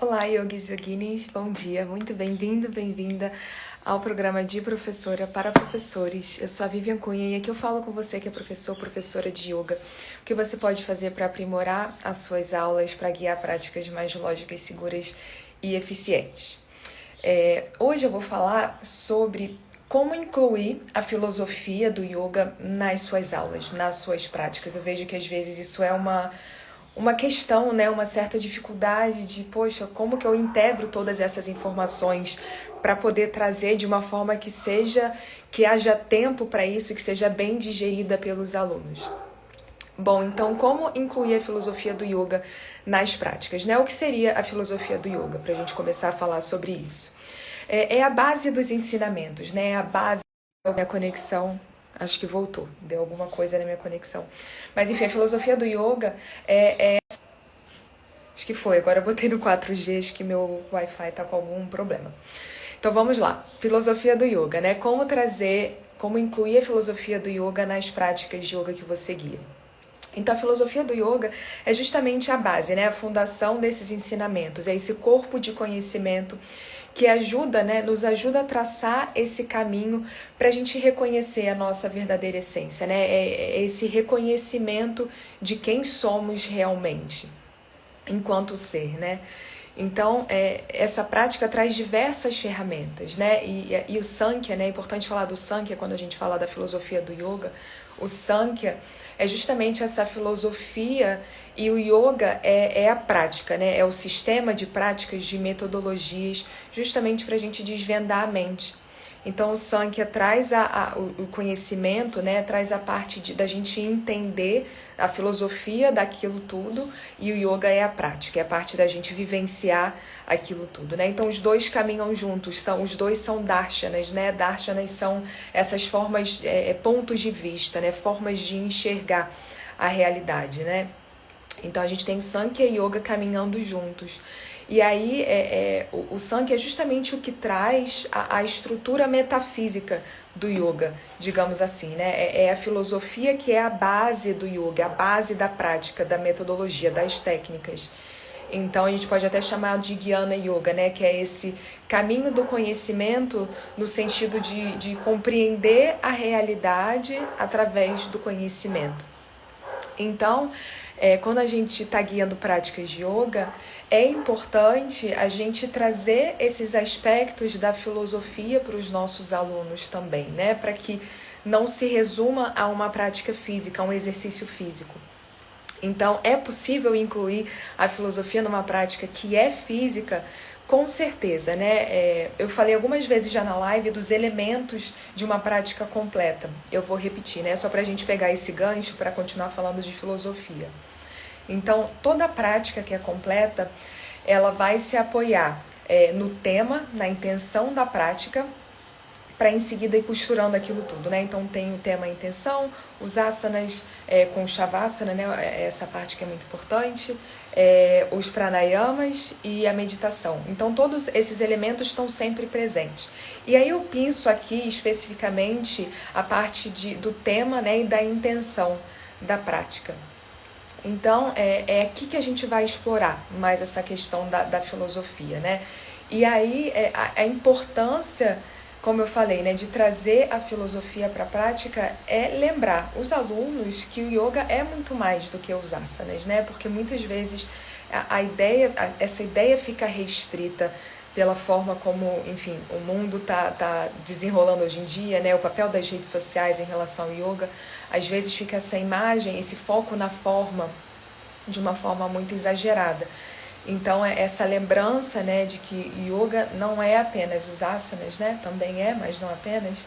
Olá, yogis e yoginis, bom dia, muito bem-vindo, bem-vinda ao programa de professora para professores. Eu sou a Vivian Cunha e aqui eu falo com você que é professora de yoga. O que você pode fazer para aprimorar as suas aulas, para guiar práticas mais lógicas, seguras e eficientes. Hoje eu vou falar sobre como incluir a filosofia do yoga nas suas aulas, nas suas práticas. Eu vejo que às vezes isso é uma questão, né, uma certa dificuldade de, poxa, como que eu integro todas essas informações para poder trazer de uma forma que haja tempo para isso, que seja bem digerida pelos alunos. Bom, então como incluir a filosofia do yoga nas práticas, né? O que seria a filosofia do yoga, para a gente começar a falar sobre isso? É a base dos ensinamentos, né? É a base da minha conexão. Acho que voltou, deu alguma coisa na minha conexão. Mas enfim, a filosofia do yoga acho que foi, agora eu botei no 4G, acho que meu Wi-Fi tá com algum problema. Então vamos lá, filosofia do yoga, né? Como incluir a filosofia do yoga nas práticas de yoga que você guia. Então a filosofia do yoga é justamente a base, né? A fundação desses ensinamentos, é esse corpo de conhecimento que ajuda, né? Nos ajuda a traçar esse caminho para a gente reconhecer a nossa verdadeira essência, né? É esse reconhecimento de quem somos realmente enquanto ser, né? Então, essa prática traz diversas ferramentas, né? E o Sankhya, né? É importante falar do Sankhya quando a gente fala da filosofia do yoga. O Sankhya é justamente essa filosofia e o yoga é a prática, né? É o sistema de práticas, de metodologias, justamente para a gente desvendar a mente. Então o Sankhya traz o conhecimento, né? Traz a parte da gente entender a filosofia daquilo tudo, e o yoga é a prática, é a parte da gente vivenciar aquilo tudo, né? Então os dois caminham juntos, os dois são darshanas, né? Darshanas são essas formas, pontos de vista, né? Formas de enxergar a realidade, né? Então a gente tem o Sankhya e Yoga caminhando juntos. E aí o Sankhya é justamente o que traz a estrutura metafísica do yoga, digamos assim, né? É a filosofia que é a base do yoga, a base da prática, da metodologia, das técnicas. Então a gente pode até chamar de Jnana Yoga, né? Que é esse caminho do conhecimento no sentido de compreender a realidade através do conhecimento. Então, quando a gente está guiando práticas de yoga, é importante a gente trazer esses aspectos da filosofia para os nossos alunos também, né? Para que não se resuma a uma prática física, a um exercício físico. Então, é possível incluir a filosofia numa prática que é física, com certeza, né? Eu falei algumas vezes já na live dos elementos de uma prática completa. Eu vou repetir, né? Só para a gente pegar esse gancho para continuar falando de filosofia. Então, toda prática que é completa, ela vai se apoiar no tema, na intenção da prática, para em seguida ir costurando aquilo tudo, né? Então tem o tema a intenção, os asanas com shavasana, né? Essa parte que é muito importante, os pranayamas e a meditação. Então todos esses elementos estão sempre presentes. E aí eu penso aqui especificamente a parte do tema, né? E da intenção da prática. Então é aqui que a gente vai explorar mais essa questão da filosofia, né? E aí a importância, como eu falei, né, de trazer a filosofia para a prática é lembrar os alunos que o yoga é muito mais do que os asanas, né? Porque muitas vezes essa ideia fica restrita pela forma como, enfim, o mundo tá desenrolando hoje em dia, né? O papel das redes sociais em relação ao yoga, às vezes fica essa imagem, esse foco na forma, de uma forma muito exagerada. Então, essa lembrança, né, de que yoga não é apenas os asanas, né, também mas não apenas,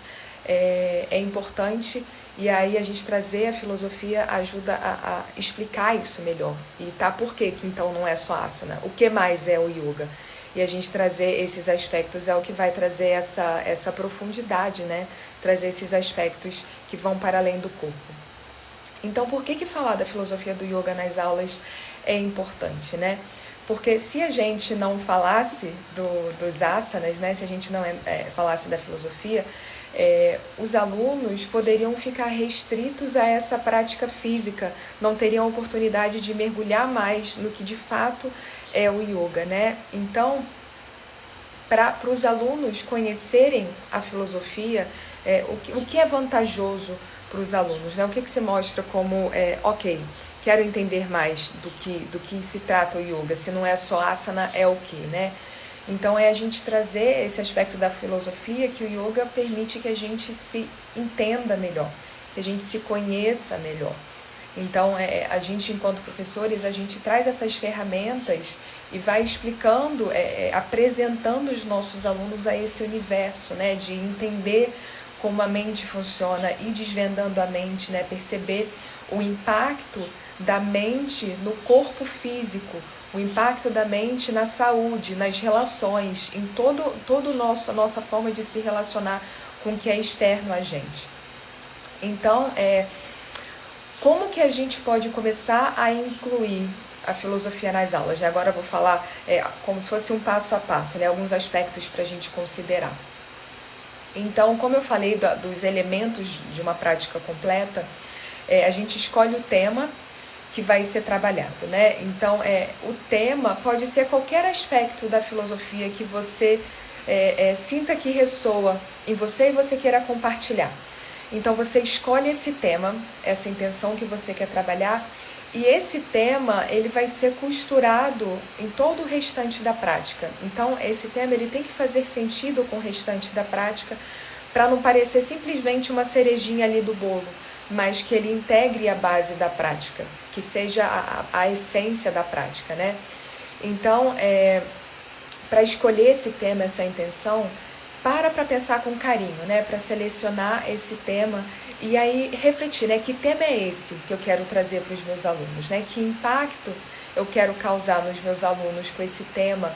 é importante. E aí a gente trazer a filosofia ajuda a explicar isso melhor. E por que então não é só asana? O que mais é o yoga? E a gente trazer esses aspectos é o que vai trazer essa profundidade, né? Trazer esses aspectos que vão para além do corpo. Então, por que falar da filosofia do yoga nas aulas é importante, né? Porque se a gente não falasse dos asanas, né? Se a gente não falasse da filosofia, os alunos poderiam ficar restritos a essa prática física, não teriam a oportunidade de mergulhar mais no que de fato é o yoga, né? Então, para os alunos conhecerem a filosofia, o que é vantajoso para os alunos, né? O que se mostra como, ok, quero entender mais do que se trata o yoga, se não é só asana, é o que, né? Então é a gente trazer esse aspecto da filosofia, que o yoga permite que a gente se entenda melhor, que a gente se conheça melhor. Então a gente, enquanto professores, a gente traz essas ferramentas e vai explicando, apresentando os nossos alunos a esse universo, né, de entender como a mente funciona e desvendando a mente, né, perceber o impacto da mente no corpo físico, o impacto da mente na saúde, nas relações, em toda a nossa forma de se relacionar com o que é externo a gente. Então, como que a gente pode começar a incluir a filosofia nas aulas? Agora eu vou falar como se fosse um passo a passo, né? Alguns aspectos para a gente considerar. Então, como eu falei dos elementos de uma prática completa, a gente escolhe o tema que vai ser trabalhado, né? Então, o tema pode ser qualquer aspecto da filosofia que você sinta que ressoa em você e você queira compartilhar. Então, você escolhe esse tema, essa intenção que você quer trabalhar, e esse tema ele vai ser costurado em todo o restante da prática. Então, esse tema ele tem que fazer sentido com o restante da prática, para não parecer simplesmente uma cerejinha ali do bolo, mas que ele integre a base da prática, que seja a essência da prática, né? Então, para escolher esse tema, essa intenção, para pensar com carinho, né? Para selecionar esse tema e aí refletir, né? Que tema é esse que eu quero trazer para os meus alunos, né? Que impacto eu quero causar nos meus alunos com esse tema?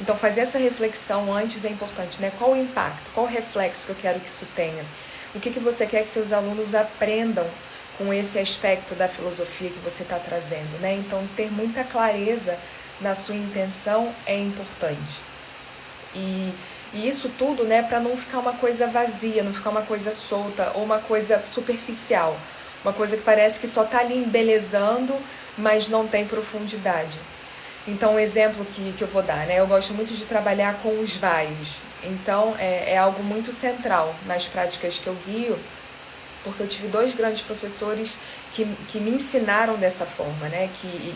Então, fazer essa reflexão antes é importante, né? Qual o impacto, qual o reflexo que eu quero que isso tenha? O que você quer que seus alunos aprendam com esse aspecto da filosofia que você está trazendo, né? Então, ter muita clareza na sua intenção é importante. E isso tudo, né, para não ficar uma coisa vazia, não ficar uma coisa solta ou uma coisa superficial. Uma coisa que parece que só está ali embelezando, mas não tem profundidade. Então, um exemplo que eu vou dar, né? Eu gosto muito de trabalhar com os vaios. Então, é algo muito central nas práticas que eu guio, porque eu tive 2 grandes professores que me ensinaram dessa forma, né? Que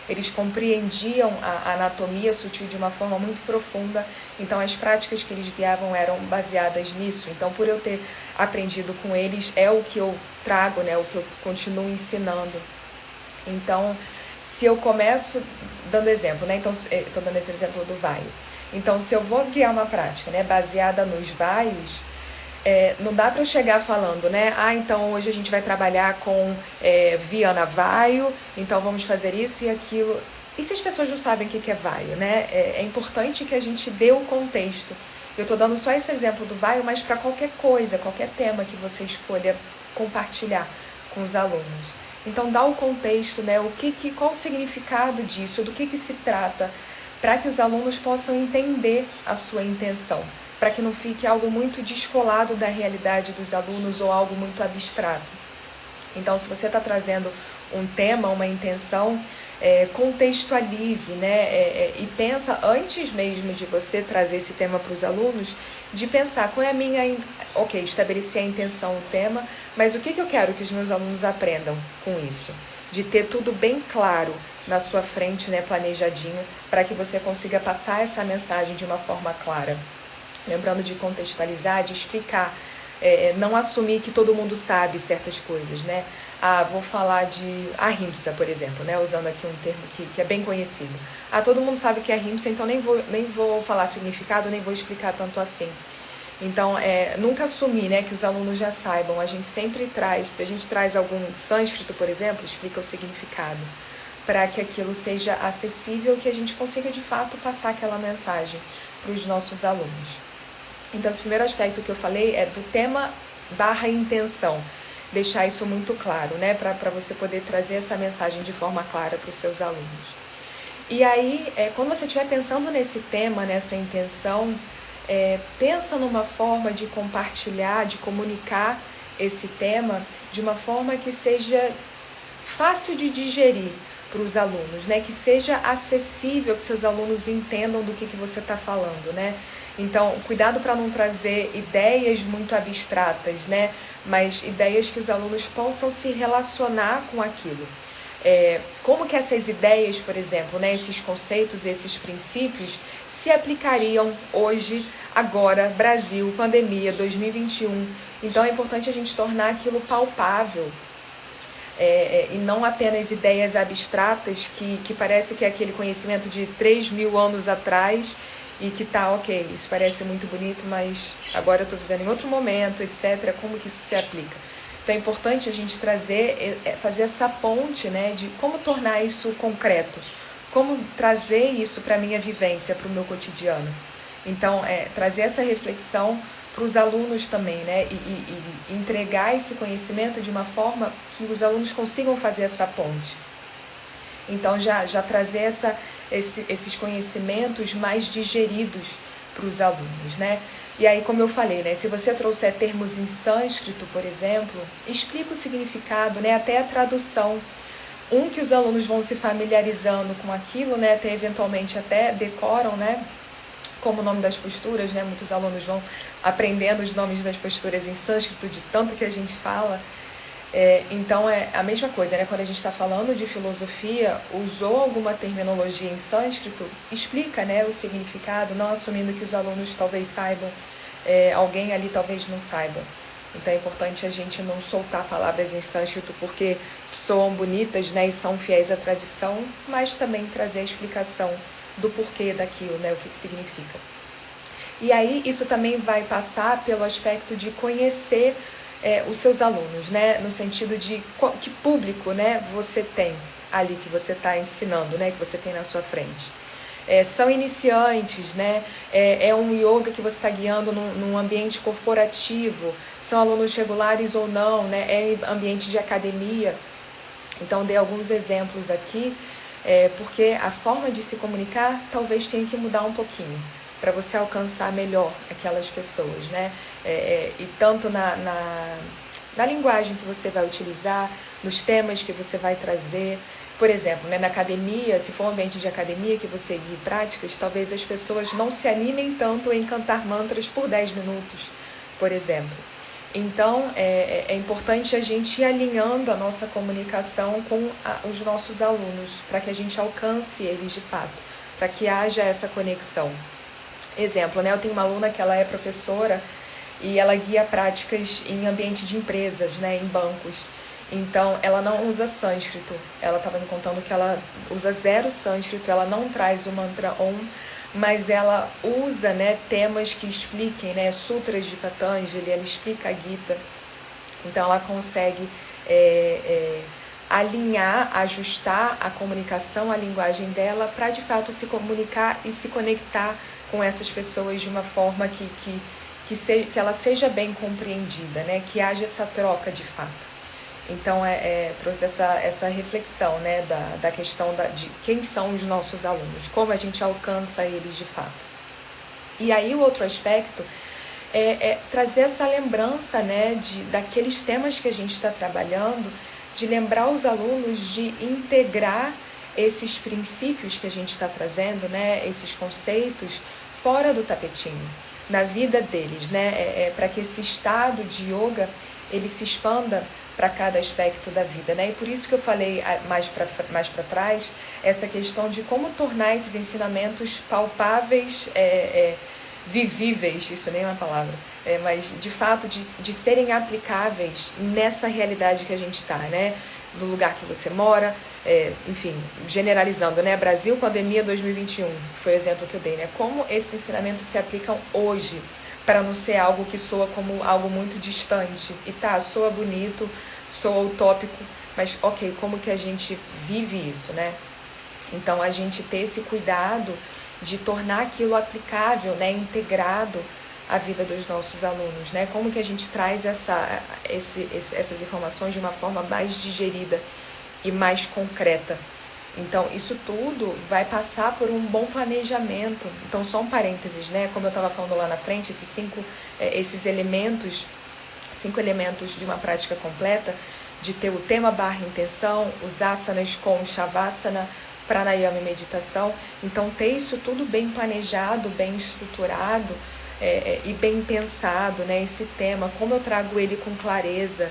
eles compreendiam a anatomia sutil de uma forma muito profunda, então as práticas que eles guiavam eram baseadas nisso. Então, por eu ter aprendido com eles, é o que eu trago, né? O que eu continuo ensinando. Então, se eu começo dando exemplo, né? Então, estou dando esse exemplo do vaio. Então, se eu vou guiar uma prática, né, baseada nos vaios, não dá para eu chegar falando, né? Então hoje a gente vai trabalhar com Viana Vaio, então vamos fazer isso e aquilo. E se as pessoas não sabem o que é vaio, né? É importante que a gente dê o contexto. Eu estou dando só esse exemplo do vaio, mas para qualquer coisa, qualquer tema que você escolha compartilhar com os alunos. Então dá o contexto, né? Qual o significado disso, do que se trata, para que os alunos possam entender a sua intenção, para que não fique algo muito descolado da realidade dos alunos ou algo muito abstrato. Então, se você está trazendo um tema, uma intenção, contextualize, né? E pensa, antes mesmo de você trazer esse tema para os alunos, de pensar qual é a minha... Ok, estabeleci a intenção, o tema, mas o que eu quero que os meus alunos aprendam com isso? De ter tudo bem claro na sua frente, né, planejadinho, para que você consiga passar essa mensagem de uma forma clara. Lembrando de contextualizar, de explicar, não assumir que todo mundo sabe certas coisas, né? Vou falar de ahimsa, por exemplo, né? Usando aqui um termo que é bem conhecido. Todo mundo sabe que é ahimsa, então nem vou falar significado, nem vou explicar tanto assim. Então, nunca assumir, né, que os alunos já saibam. A gente sempre traz, se a gente traz algum sânscrito, por exemplo, explica o significado, para que aquilo seja acessível, que a gente consiga de fato passar aquela mensagem para os nossos alunos. Então, esse primeiro aspecto que eu falei é do tema / intenção. Deixar isso muito claro, né? Para você poder trazer essa mensagem de forma clara para os seus alunos. E aí, quando você estiver pensando nesse tema, nessa intenção, pensa numa forma de compartilhar, de comunicar esse tema de uma forma que seja fácil de digerir para os alunos, né? Que seja acessível, que seus alunos entendam do que você está falando, né? Então, cuidado para não trazer ideias muito abstratas, né? Mas ideias que os alunos possam se relacionar com aquilo. Como que essas ideias, por exemplo, né, esses conceitos, esses princípios, se aplicariam hoje, agora, Brasil, pandemia, 2021. Então é importante a gente tornar aquilo palpável, e não apenas ideias abstratas que parece que é aquele conhecimento de 3.000 anos atrás e que tá ok, isso parece muito bonito, mas agora eu estou vivendo em outro momento, etc. Como que isso se aplica? Então é importante a gente fazer essa ponte, né, de como tornar isso concreto, como trazer isso para a minha vivência, para o meu cotidiano. Então, trazer essa reflexão para os alunos também, né, e entregar esse conhecimento de uma forma que os alunos consigam fazer essa ponte. Então, já trazer esses conhecimentos mais digeridos para os alunos, né? E aí, como eu falei, né, se você trouxer termos em sânscrito, por exemplo, explica o significado, né, até a tradução. Que os alunos vão se familiarizando com aquilo, né, até eventualmente até decoram, né, como o nome das posturas, né, muitos alunos vão aprendendo os nomes das posturas em sânscrito, de tanto que a gente fala. Então é a mesma coisa, né? Quando a gente está falando de filosofia, usou alguma terminologia em sânscrito, explica, né, o significado, não assumindo que os alunos talvez saibam, alguém ali talvez não saiba. Então é importante a gente não soltar palavras em sânscrito porque soam bonitas, né, e são fiéis à tradição, mas também trazer a explicação do porquê daquilo, né, o que significa. E aí isso também vai passar pelo aspecto de conhecer os seus alunos, né? No sentido de que público, né, você tem ali que você está ensinando, né, que você tem na sua frente. São iniciantes, né? É um yoga que você está guiando num ambiente corporativo, são alunos regulares ou não, né? É ambiente de academia. Então, dei alguns exemplos aqui, porque a forma de se comunicar talvez tenha que mudar um pouquinho, para você alcançar melhor aquelas pessoas, né? E tanto na linguagem que você vai utilizar, nos temas que você vai trazer. Por exemplo, né, na academia, se for um ambiente de academia que você guie práticas, talvez as pessoas não se animem tanto em cantar mantras por 10 minutos, por exemplo. Então, é importante a gente ir alinhando a nossa comunicação com os nossos alunos, para que a gente alcance eles de fato, para que haja essa conexão. Exemplo, né? Eu tenho uma aluna que ela é professora e ela guia práticas em ambiente de empresas, né? Em bancos. Então, ela não usa sânscrito. Ela estava me contando que ela usa 0 sânscrito, ela não traz o mantra Om, mas ela usa, né, temas que expliquem, né, sutras de Patanjali, ela explica a Gita. Então, ela consegue alinhar, ajustar a comunicação, a linguagem dela, para de fato se comunicar e se conectar com essas pessoas de uma forma que ela seja bem compreendida, né, que haja essa troca de fato. Então, trouxe essa reflexão, né, da questão de quem são os nossos alunos, como a gente alcança eles de fato. E aí o outro aspecto é trazer essa lembrança, né, daqueles temas que a gente está trabalhando, de lembrar os alunos de integrar esses princípios que a gente está trazendo, né, esses conceitos, fora do tapetinho, na vida deles, né, para que esse estado de yoga ele se expanda para cada aspecto da vida, né? E por isso que eu falei mais para trás essa questão de como tornar esses ensinamentos palpáveis, vivíveis, isso nem é uma palavra, mas de fato de serem aplicáveis nessa realidade que a gente está, né? No lugar que você mora, enfim, generalizando, né? Brasil, pandemia 2021, foi o exemplo que eu dei, né? Como esses ensinamentos se aplicam hoje, para não ser algo que soa como algo muito distante. E soa bonito, soa utópico, mas ok, como que a gente vive isso, né? Então, a gente ter esse cuidado de tornar aquilo aplicável, né, integrado à vida dos nossos alunos, né? Como que a gente traz essas informações de uma forma mais digerida e mais concreta. Então, isso tudo vai passar por um bom planejamento. Então, só um parênteses, né? Como eu estava falando lá na frente, esses elementos, 5 elementos de uma prática completa, de ter o tema / intenção, os asanas com shavasana, pranayama e meditação. Então, ter isso tudo bem planejado, bem estruturado e bem pensado, né? Esse tema, como eu trago ele com clareza,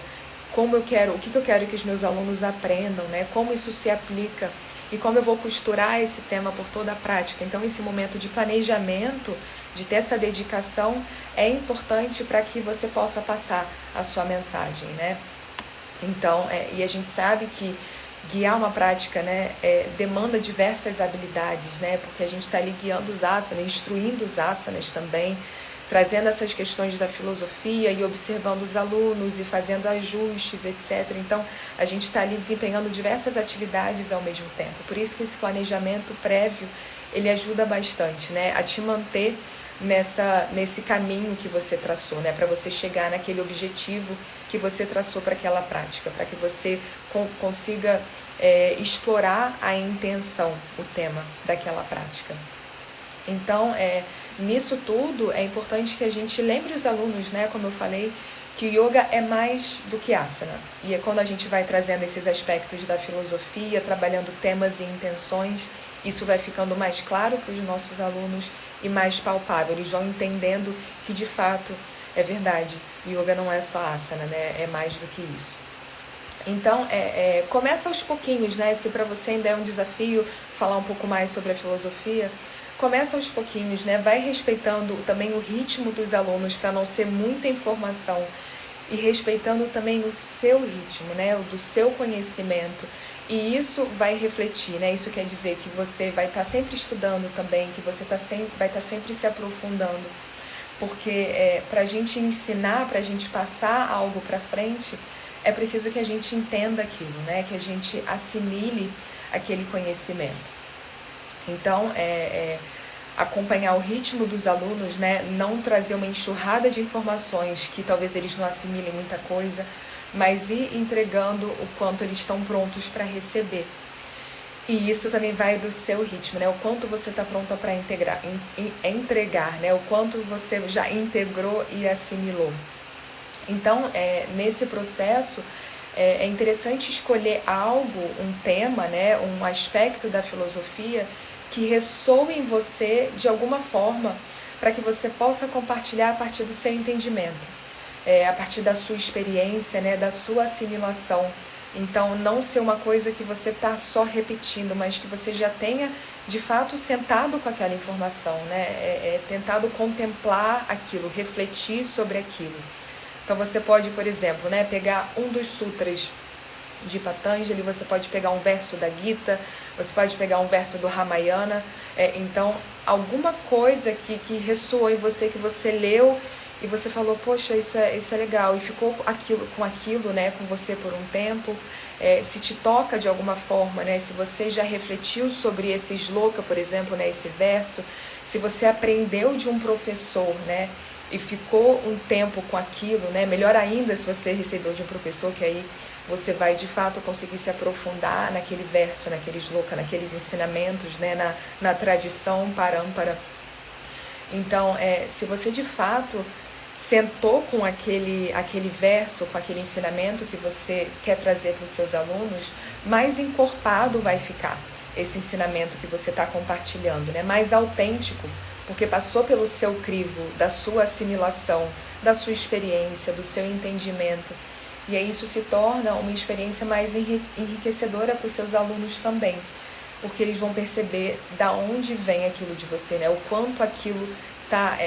o que eu quero que os meus alunos aprendam, né? Como isso se aplica e como eu vou costurar esse tema por toda a prática. Então, esse momento de planejamento, de ter essa dedicação, é importante para que você possa passar a sua mensagem, né? Então, e a gente sabe que guiar uma prática, né, demanda diversas habilidades, né? Porque a gente está ali guiando os asanas, instruindo os asanas também, trazendo essas questões da filosofia e observando os alunos e fazendo ajustes, etc. Então, a gente está ali desempenhando diversas atividades ao mesmo tempo. Por isso que esse planejamento prévio, ele ajuda bastante, né, a te manter nesse caminho que você traçou, né, para você chegar naquele objetivo que você traçou para aquela prática, para que você consiga explorar a intenção, o tema daquela prática. Então, nisso tudo, é importante que a gente lembre os alunos, né, como eu falei, que o yoga é mais do que asana. E é quando a gente vai trazendo esses aspectos da filosofia, trabalhando temas e intenções, isso vai ficando mais claro para os nossos alunos e mais palpável. Eles vão entendendo que, de fato, é verdade. Yoga não é só asana, né? É mais do que isso. Então, começa aos pouquinhos, né? Se para você ainda é um desafio falar um pouco mais sobre a filosofia, começa aos pouquinhos, né? Vai respeitando também o ritmo dos alunos para não ser muita informação e respeitando também o seu ritmo, né? O do seu conhecimento. E isso vai refletir, né? Isso quer dizer que você vai estar sempre estudando também, que você vai estar sempre se aprofundando. Porque para a gente ensinar, para a gente passar algo para frente, é preciso que a gente entenda aquilo, né? Que a gente assimile aquele conhecimento. Então, acompanhar o ritmo dos alunos, né? Não trazer uma enxurrada de informações que talvez eles não assimilem muita coisa, mas ir entregando o quanto eles estão prontos para receber. E isso também vai do seu ritmo, né? O quanto você está pronta para entregar, né? O quanto você já integrou e assimilou. Então, nesse processo, é interessante escolher algo, um tema, né? Um aspecto da filosofia que ressoe em você de alguma forma, para que você possa compartilhar a partir do seu entendimento, a partir da sua experiência, né? Da sua assimilação. Então, não ser uma coisa que você está só repetindo, mas que você já tenha, de fato, sentado com aquela informação, né? Tentado contemplar aquilo, refletir sobre aquilo. Então, você pode, por exemplo, né, pegar um dos sutras de Patanjali, você pode pegar um verso da Gita, você pode pegar um verso do Ramayana. Então, alguma coisa que ressoou em você, que você leu, e você falou, poxa, isso é legal, e ficou com aquilo, né, com você por um tempo, se te toca de alguma forma, né, se você já refletiu sobre esse shloka, por exemplo, né, esse verso, se você aprendeu de um professor, né, e ficou um tempo com aquilo, né, melhor ainda se você recebeu de um professor, que aí você vai de fato conseguir se aprofundar naquele verso, naquele shloka, naqueles ensinamentos, né, na tradição parampara. Então, se você de fato sentou com aquele verso, com aquele ensinamento que você quer trazer para os seus alunos, mais encorpado vai ficar esse ensinamento que você está compartilhando, né? Mais autêntico, porque passou pelo seu crivo, da sua assimilação, da sua experiência, do seu entendimento. E aí isso se torna uma experiência mais enriquecedora para os seus alunos também, porque eles vão perceber da onde vem aquilo de você, né? O quanto aquilo está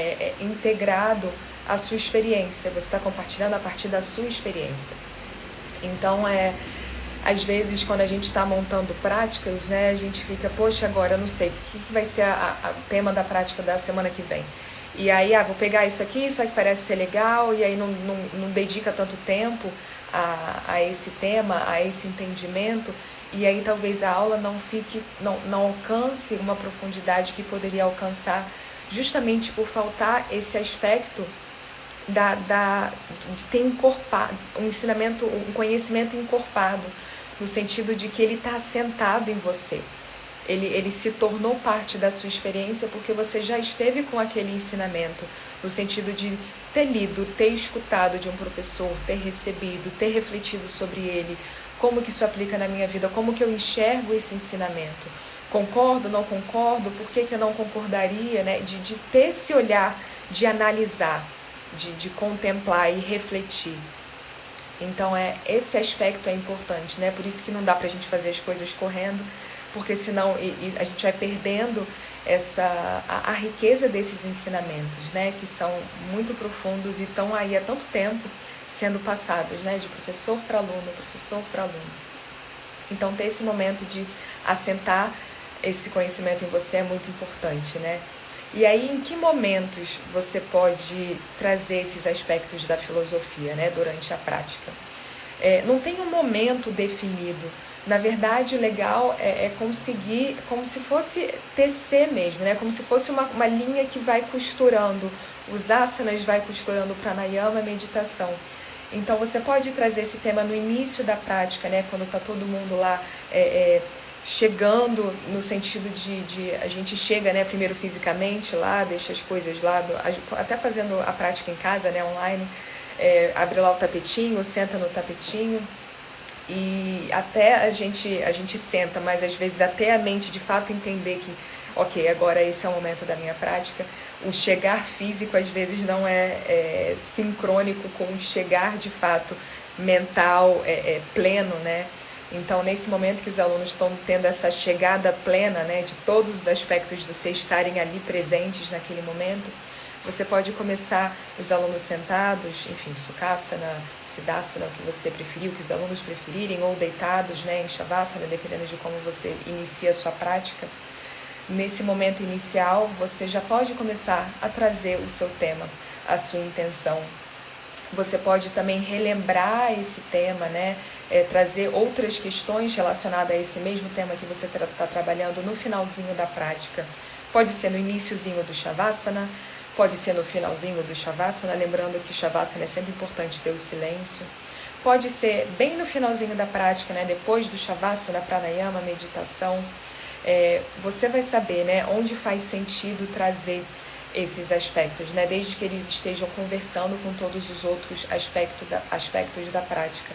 integrado à sua experiência, você está compartilhando a partir da sua experiência. Então, às vezes, quando a gente está montando práticas, né, a gente fica, poxa, agora eu não sei, o que vai ser o tema da prática da semana que vem? E aí, vou pegar isso aqui parece ser legal, e aí não dedica tanto tempo a esse tema, a esse entendimento, e aí talvez a aula não alcance uma profundidade que poderia alcançar, justamente por faltar esse aspecto de ter encorpado, um conhecimento encorpado, no sentido de que ele está assentado em você. Ele se tornou parte da sua experiência porque você já esteve com aquele ensinamento, no sentido de ter lido, ter escutado de um professor, ter recebido, ter refletido sobre ele, como que isso aplica na minha vida, como que eu enxergo esse ensinamento. Concordo, não concordo, por que eu não concordaria, né? De ter esse olhar, de analisar, de contemplar e refletir. Então, esse aspecto é importante, né? Por isso que não dá pra gente fazer as coisas correndo, porque senão a gente vai perdendo a riqueza desses ensinamentos, né? Que são muito profundos e estão aí há tanto tempo sendo passados, né? De professor para aluno, professor para aluno. Então, ter esse momento de assentar esse conhecimento em você é muito importante, né? E aí, em que momentos você pode trazer esses aspectos da filosofia, né, durante a prática? Não tem um momento definido. Na verdade, o legal é conseguir, como se fosse tecer mesmo, né? Como se fosse uma linha que vai costurando os asanas, vai costurando o pranayama, a meditação. Então, você pode trazer esse tema no início da prática, né, quando está todo mundo lá chegando, no sentido de a gente chega, né, primeiro fisicamente lá, deixa as coisas lá, até fazendo a prática em casa, né, online, abre lá o tapetinho, senta no tapetinho e até a gente senta, mas às vezes até a mente de fato entender que, ok, agora esse é o momento da minha prática, o chegar físico às vezes não é sincrônico com o chegar de fato mental pleno, né? Então, nesse momento que os alunos estão tendo essa chegada plena, né, de todos os aspectos do ser estarem ali presentes naquele momento, você pode começar os alunos sentados, enfim, Sukhasana, Siddhasana, o que você preferir, o que os alunos preferirem, ou deitados, né, em Shavasana, dependendo de como você inicia a sua prática. Nesse momento inicial, você já pode começar a trazer o seu tema, a sua intenção. Você pode também relembrar esse tema, né? Trazer outras questões relacionadas a esse mesmo tema que você está trabalhando no finalzinho da prática. Pode ser no iniciozinho do Shavasana, pode ser no finalzinho do Shavasana, lembrando que Shavasana é sempre importante ter o silêncio. Pode ser bem no finalzinho da prática, né? Depois do Shavasana, Pranayama, meditação. Você vai saber, né, onde faz sentido trazer esses aspectos, né, desde que eles estejam conversando com todos os outros aspectos da prática.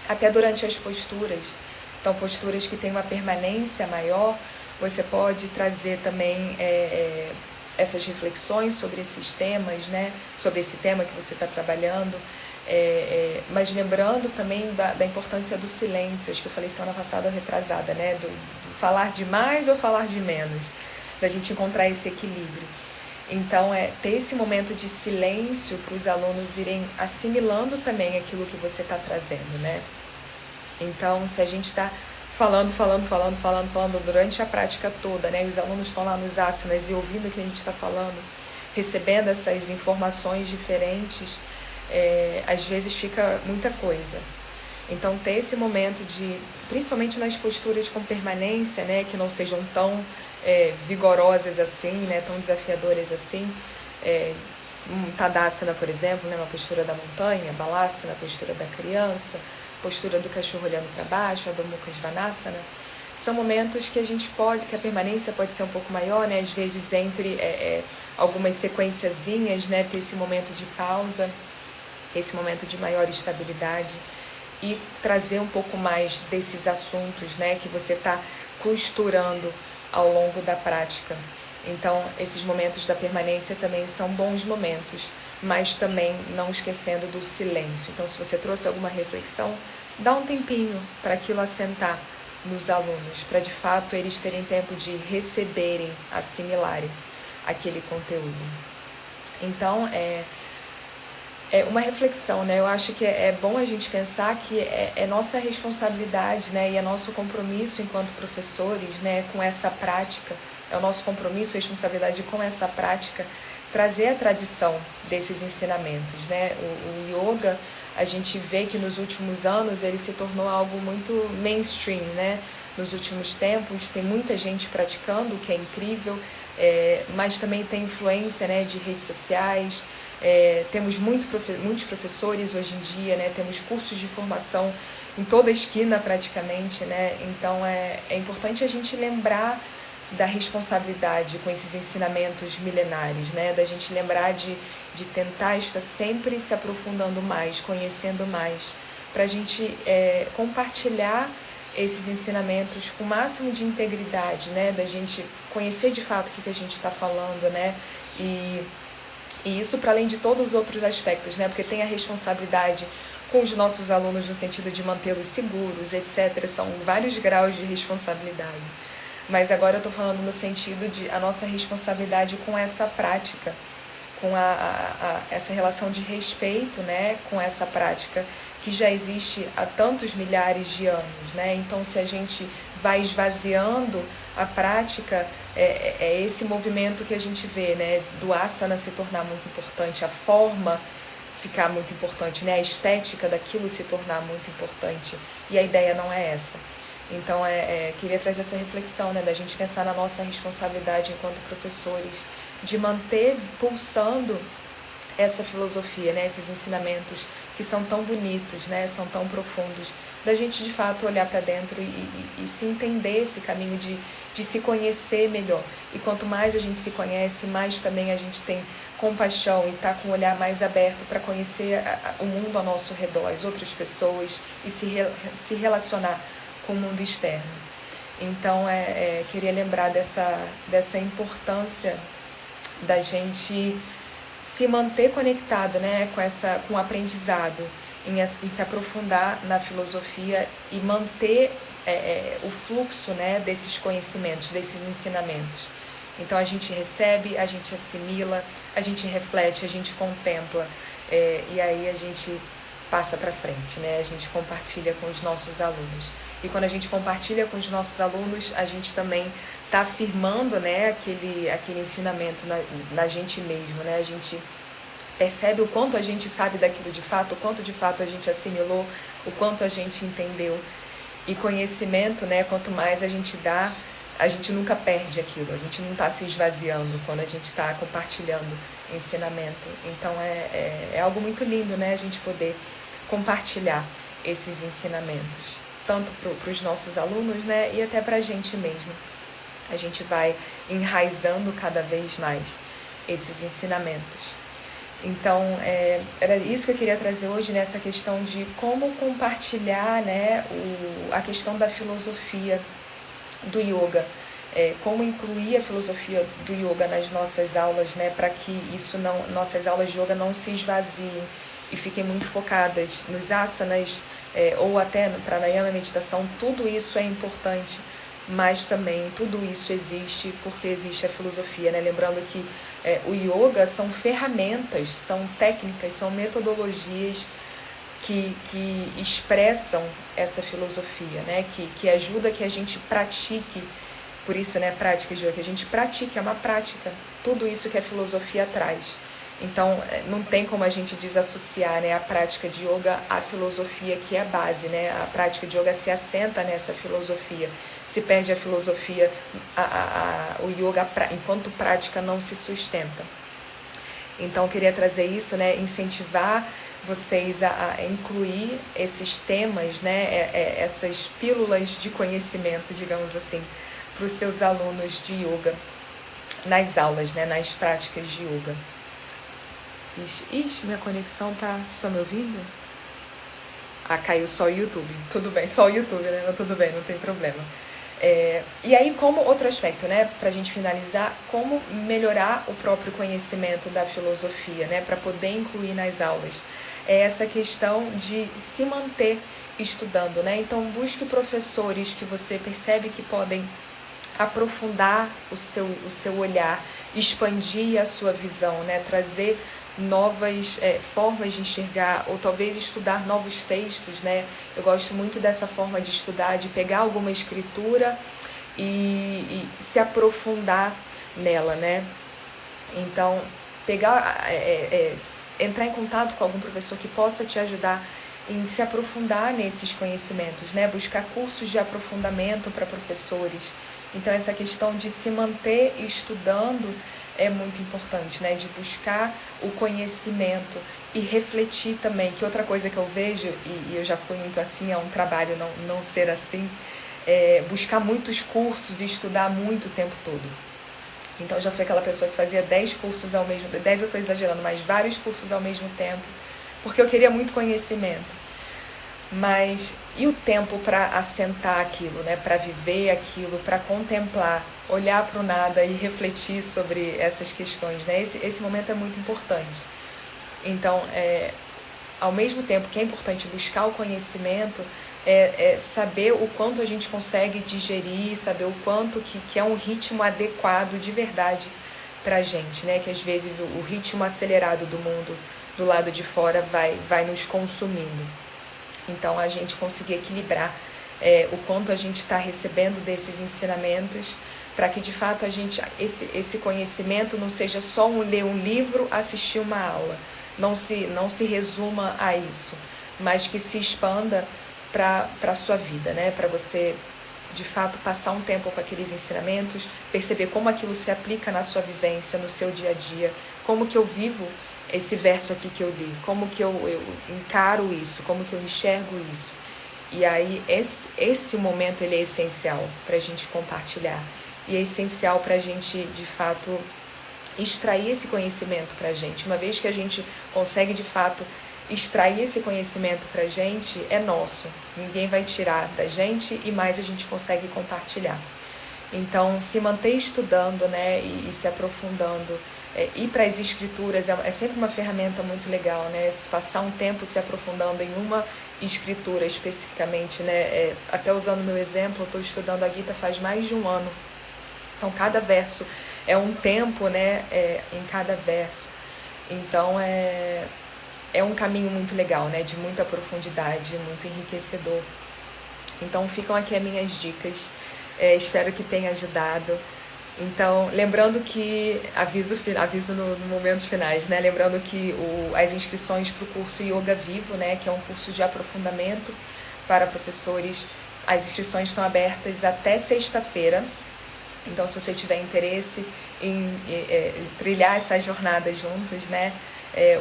Até durante as posturas, então posturas que têm uma permanência maior, você pode trazer também essas reflexões sobre esses temas, né, sobre esse tema que você está trabalhando, mas lembrando também da importância do silêncio, acho que eu falei semana passada ou retrasada, né, do falar de mais ou falar de menos, da gente encontrar esse equilíbrio. Então, ter esse momento de silêncio para os alunos irem assimilando também aquilo que você está trazendo, né? Então, se a gente está falando durante a prática toda, né? E os alunos estão lá nos asanas e ouvindo o que a gente está falando, recebendo essas informações diferentes, às vezes fica muita coisa. Então, ter esse momento principalmente nas posturas com permanência, né? Que não sejam tão vigorosas assim, né, tão desafiadoras assim, Tadasana, por exemplo, né, uma postura da montanha, Balasana, postura da criança, postura do cachorro olhando para baixo, Adho Mukha Svanasana, são momentos que que a permanência pode ser um pouco maior, né, às vezes entre algumas sequenciazinhas, né, ter esse momento de pausa, esse momento de maior estabilidade e trazer um pouco mais desses assuntos, né, que você está costurando ao longo da prática. Então, esses momentos da permanência também são bons momentos, mas também não esquecendo do silêncio. Então, se você trouxe alguma reflexão, dá um tempinho para aquilo assentar nos alunos, para de fato eles terem tempo de receberem, assimilarem aquele conteúdo. Então, é uma reflexão, né? Eu acho que é bom a gente pensar que é nossa responsabilidade, né? E é nosso compromisso enquanto professores, né? Com essa prática, é o nosso compromisso e responsabilidade com essa prática, trazer a tradição desses ensinamentos, né? O yoga, a gente vê que nos últimos anos ele se tornou algo muito mainstream, né? Nos últimos tempos tem muita gente praticando, o que é incrível, mas também tem influência, né? De redes sociais. Temos muitos professores hoje em dia, né? Temos cursos de formação em toda esquina praticamente, né? Então é importante a gente lembrar da responsabilidade com esses ensinamentos milenares, né? Da gente lembrar de tentar estar sempre se aprofundando mais, conhecendo mais, para a gente compartilhar esses ensinamentos com o máximo de integridade, né? Da gente conhecer de fato o que a gente está falando, né? E isso para além de todos os outros aspectos, né? Porque tem a responsabilidade com os nossos alunos no sentido de mantê-los seguros, etc. São vários graus de responsabilidade. Mas agora eu estou falando no sentido de a nossa responsabilidade com essa prática, com essa relação de respeito, né? Com essa prática que já existe há tantos milhares de anos, né? Então, se a gente vai esvaziando a prática, é esse movimento que a gente vê, né? Do asana se tornar muito importante, a forma ficar muito importante, né? A estética daquilo se tornar muito importante. E a ideia não é essa. Então, queria trazer essa reflexão, né? Da gente pensar na nossa responsabilidade enquanto professores, de manter pulsando essa filosofia, né? Esses ensinamentos que são tão bonitos, né? São tão profundos, da gente de fato olhar para dentro e se entender esse caminho de se conhecer melhor. E quanto mais a gente se conhece, mais também a gente tem compaixão e tá com o olhar mais aberto para conhecer o mundo ao nosso redor, as outras pessoas e se relacionar com o mundo externo. Então, queria lembrar dessa importância da gente se manter conectado, né, com o aprendizado, em se aprofundar na filosofia e manter o fluxo, né, desses conhecimentos, desses ensinamentos. Então a gente recebe, a gente assimila, a gente reflete, a gente contempla, e aí a gente passa para frente, né, a gente compartilha com os nossos alunos. E quando a gente compartilha com os nossos alunos, a gente também está afirmando, né, aquele ensinamento na gente mesmo, né? A gente percebe o quanto a gente sabe daquilo de fato, o quanto de fato a gente assimilou, o quanto a gente entendeu. E conhecimento, né, quanto mais a gente dá, a gente nunca perde aquilo, a gente não está se esvaziando quando a gente está compartilhando ensinamento. Então é algo muito lindo, né, a gente poder compartilhar esses ensinamentos, tanto para os nossos alunos, né, e até para a gente mesmo. A gente vai enraizando cada vez mais esses ensinamentos. Então, era isso que eu queria trazer hoje, nessa questão de como compartilhar, né, a questão da filosofia do yoga, como incluir a filosofia do yoga nas nossas aulas, né, para que nossas aulas de yoga não se esvaziem e fiquem muito focadas nos asanas, ou até no pranayama, meditação. Tudo isso é importante, mas também tudo isso existe porque existe a filosofia, né? Lembrando que o yoga são ferramentas, são técnicas, são metodologias que expressam essa filosofia, né? Que ajuda que a gente pratique, por isso, né, prática de yoga, que a gente pratique, é uma prática, tudo isso que a filosofia traz. Então, não tem como a gente desassociar, né, a prática de yoga à filosofia, que é a base, né? A prática de yoga se assenta nessa filosofia. Se perde a filosofia, o yoga, enquanto prática, não se sustenta. Então, eu queria trazer isso, né, incentivar vocês a incluir esses temas, né, essas pílulas de conhecimento, digamos assim, para os seus alunos de yoga, nas aulas, né, nas práticas de yoga. Ixi, minha conexão tá... Vocês estão me ouvindo? Caiu só o YouTube. Tudo bem, só o YouTube, né? Mas tudo bem, não tem problema. E aí, como outro aspecto, né, pra gente finalizar, como melhorar o próprio conhecimento da filosofia, né, para poder incluir nas aulas. É essa questão de se manter estudando, né? Então, busque professores que você percebe que podem aprofundar o seu olhar, expandir a sua visão, né, trazer novas formas de enxergar, ou talvez estudar novos textos, né? Eu gosto muito dessa forma de estudar, de pegar alguma escritura e se aprofundar nela, né? Então, entrar em contato com algum professor que possa te ajudar em se aprofundar nesses conhecimentos, né? Buscar cursos de aprofundamento para professores. Então, essa questão de se manter estudando é muito importante, né? De buscar o conhecimento e refletir também, que outra coisa que eu vejo, e eu já fui muito assim, é um trabalho não ser assim, é buscar muitos cursos e estudar muito o tempo todo. Então eu já fui aquela pessoa que fazia 10 cursos ao mesmo tempo, 10 eu estou exagerando, mas vários cursos ao mesmo tempo, porque eu queria muito conhecimento. Mas e o tempo para assentar aquilo, né? Para viver aquilo, para contemplar, olhar para o nada e refletir sobre essas questões, né? Esse momento é muito importante. Então, ao mesmo tempo que é importante buscar o conhecimento, saber o quanto a gente consegue digerir, saber o quanto que é um ritmo adequado de verdade para a gente, né? Que às vezes o ritmo acelerado do mundo do lado de fora vai nos consumindo. Então, a gente conseguir equilibrar o quanto a gente está recebendo desses ensinamentos, para que de fato esse conhecimento não seja só ler um livro, assistir uma aula, não se resuma a isso, mas que se expanda para a sua vida, né? Para você de fato passar um tempo com aqueles ensinamentos, perceber como aquilo se aplica na sua vivência, no seu dia a dia, como que eu vivo esse verso aqui que eu li, como que eu encaro isso, como que eu enxergo isso. E aí esse momento ele é essencial para a gente compartilhar, e é essencial para a gente de fato extrair esse conhecimento para a gente. Uma vez que a gente consegue de fato extrair esse conhecimento para a gente, é nosso, ninguém vai tirar da gente, e mais a gente consegue compartilhar. Então, se manter estudando, né, e se aprofundando, ir para as escrituras é sempre uma ferramenta muito legal, né? Passar um tempo se aprofundando em uma escritura especificamente, né? Até usando meu exemplo, eu estou estudando a Gita faz mais de um ano. Então, cada verso é um tempo, né? Em cada verso. Então, é um caminho muito legal, né? De muita profundidade, muito enriquecedor. Então, ficam aqui as minhas dicas. Espero que tenha ajudado. Então, lembrando que, aviso no momentos finais, né? Lembrando que as inscrições para o curso Yoga Vivo, né? Que é um curso de aprofundamento para professores, as inscrições estão abertas até sexta-feira. Então, se você tiver interesse em trilhar essa jornada juntos, né?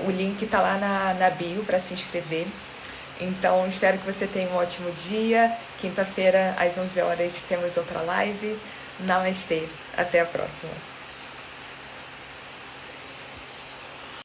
O link está lá na bio para se inscrever. Então, espero que você tenha um ótimo dia. Quinta-feira, às 11 horas, temos outra live. Namastê. Até a próxima.